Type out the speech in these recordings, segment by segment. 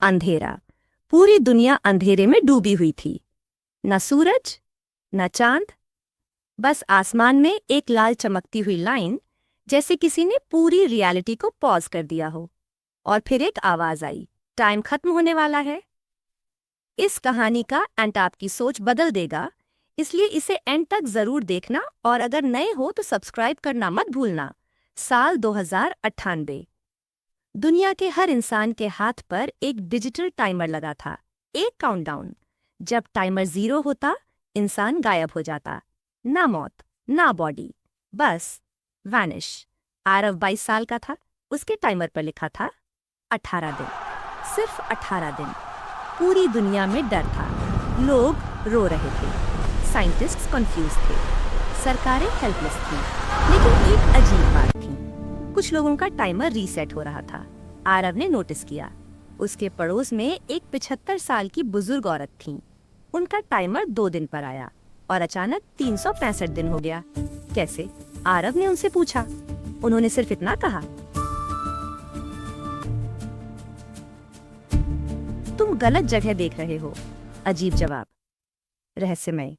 अंधेरा। पूरी दुनिया अंधेरे में डूबी हुई थी। न सूरज, न चांद, बस आसमान में एक लाल चमकती हुई लाइन, जैसे किसी ने पूरी रियलिटी को पॉज कर दिया हो। और फिर एक आवाज आई, टाइम खत्म होने वाला है। इस कहानी का एंड आपकी सोच बदल देगा, इसलिए इसे एंड तक जरूर देखना, और अगर नए हो तो सब्सक्राइब करना मत भूलना। साल 2098। दुनिया के हर इंसान के हाथ पर एक डिजिटल टाइमर लगा था, एक काउंटडाउन। जब टाइमर 0 होता, इंसान गायब हो जाता। ना मौत, ना बॉडी, बस वैनिश। आरव 22 साल का था। उसके टाइमर पर लिखा था 18 दिन, सिर्फ 18 दिन। पूरी दुनिया में डर था। लोग रो रहे थे, साइंटिस्ट्स कंफ्यूज थे, सरकारें हेल्पलेस थी। लेकिन एक अजीब बात थी, कुछ लोगों का टाइमर रीसेट हो रहा था। आरव ने नोटिस किया, उसके पड़ोस में एक 75 साल की बुजुर्ग औरत थी। उनका टाइमर 2 दिन पर आया और अचानक 365 दिन हो गया। कैसे? आरव ने उनसे पूछा। उन्होंने सिर्फ इतना कहा, तुम गलत जगह देख रहे हो। अजीब जवाब, रहस्यमय।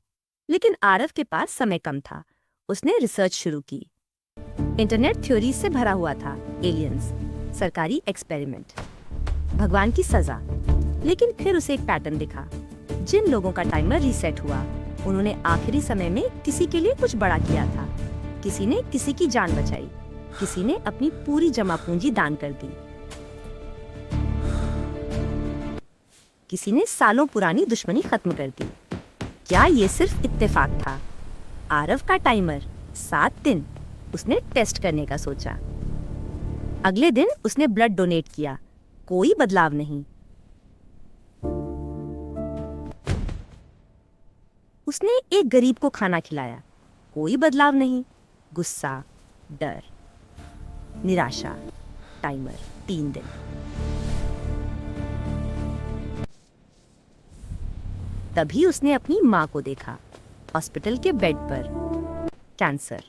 लेकिन आरव के पास समय कम था। उसने रिसर्च शुरू की। इंटरनेट थ्योरी से भरा हुआ था, एलियंस, सरकारी एक्सपेरिमेंट, भगवान की सजा। लेकिन फिर उसे एक पैटर्न दिखा। जिन लोगों का टाइमर रीसेट हुआ, उन्होंने आखिरी समय में किसी के लिए कुछ बड़ा किया था। किसी ने किसी की जान बचाई, किसी ने अपनी पूरी जमा पूंजी दान कर दी, किसी ने सालों पुरानी दुश्मनी खत्म कर दी। क्या ये सिर्फ इत्तेफाक था? आरव का टाइमर 7 दिन। उसने टेस्ट करने का सोचा। अगले दिन उसने ब्लड डोनेट किया। कोई बदलाव नहीं। उसने एक गरीब को खाना खिलाया। कोई बदलाव नहीं। गुस्सा, डर, निराशा। टाइमर 3 दिन। तभी उसने अपनी माँ को देखा, हॉस्पिटल के बेड पर, कैंसर,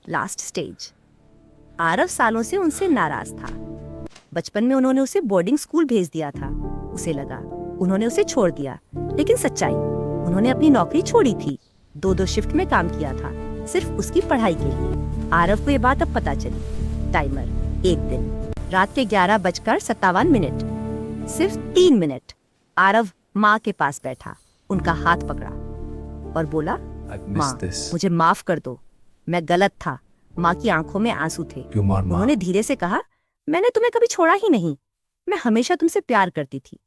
लास्ट स्टेज। आरव सालों से उनसे नाराज था। बचपन में उन्होंने उसे बोर्डिंग स्कूल भेज दिया था। उसे लगा उन्होंने उसे छोड़ दिया, लेकिन सच्चाई, उन्होंने अपनी नौकरी छोड़ी थी। 2-2 शिफ्ट में काम किया था, सिर्फ उसकी पढ़ाई के लिए। आरव को ये बात अब पता चली। टाइमर 1 दिन, रात के 11:57, सिर्फ 3 मिनट। आरव माँ के पास बैठा, उनका हाथ पकड़ा और बोला, माँ, मुझे माफ कर दो, मैं गलत था। माँ की आंखों में आंसू थे। उन्होंने धीरे से कहा, मैंने तुम्हें कभी छोड़ा ही नहीं, मैं हमेशा तुमसे प्यार करती थी।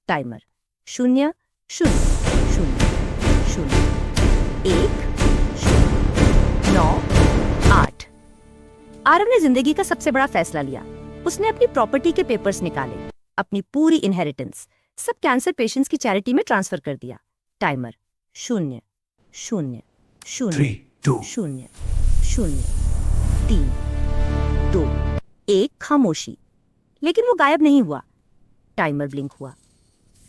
टाइमर 0 0 0 0 1 0 9 8। आरव ने जिंदगी का सबसे बड़ा फैसला लिया। उसने अपनी प्रॉपर्टी के पेपर्स निकाले, अपनी पूरी इनहेरिटेंस, सब कैंसर पेशेंट्स की चैरिटी में ट्रांसफर कर दिया। टाइमर 0 0 0 0 0 3 2 1। खामोशी। लेकिन वो गायब नहीं हुआ। टाइमर ब्लिंक हुआ।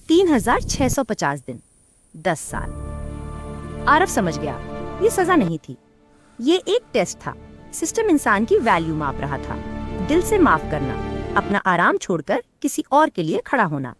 3650 दिन, 10 साल। आरव समझ गया, ये सजा नहीं थी, ये एक टेस्ट था। सिस्टम इंसान की वैल्यू माप रहा था। दिल से माफ करना, अपना आराम छोड़कर किसी और के लिए खड़ा होना।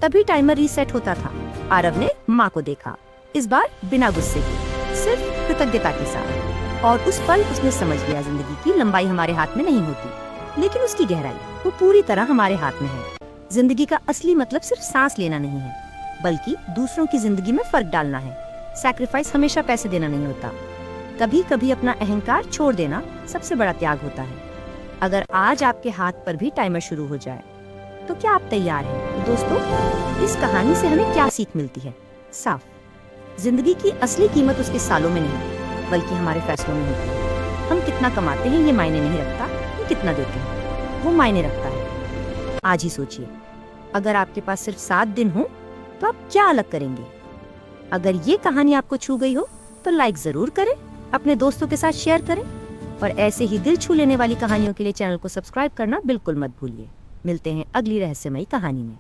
तभी टाइमर रीसेट होता था। आरव ने माँ को देखा, इस बार बिना गुस्से के, सिर्फ कृतज्ञता के साथ। और उस पल उसने समझ लिया, जिंदगी की लंबाई हमारे हाथ में नहीं होती, लेकिन उसकी गहराई, वो पूरी तरह हमारे हाथ में है। जिंदगी का असली मतलब सिर्फ सांस लेना नहीं है, बल्कि दूसरों की जिंदगी में फर्क डालना है। सैक्रिफाइस हमेशा पैसे देना नहीं होता, कभी कभी अपना अहंकार छोड़ देना सबसे बड़ा त्याग होता है। अगर आज आपके हाथ पर भी टाइमर शुरू हो जाए, तो क्या आप तैयार हैं? दोस्तों, इस कहानी से हमें क्या सीख मिलती है? साफ, जिंदगी की असली कीमत उसके सालों में नहीं, बल्कि हमारे फैसलों में होती है। हम कितना कमाते हैं ये मायने नहीं रखता, हम कितना देते हैं वो मायने रखता है। आज ही सोचिए, अगर आपके पास सिर्फ 7 दिन हो, तो आप क्या अलग करेंगे? अगर ये कहानी आपको छू गई हो, तो लाइक जरूर करें, अपने दोस्तों के साथ शेयर करें, और ऐसे ही दिल छू लेने वाली कहानियों के लिए चैनल को सब्सक्राइब करना बिल्कुल मत भूलिए। मिलते हैं अगली रहस्यमयी कहानी में।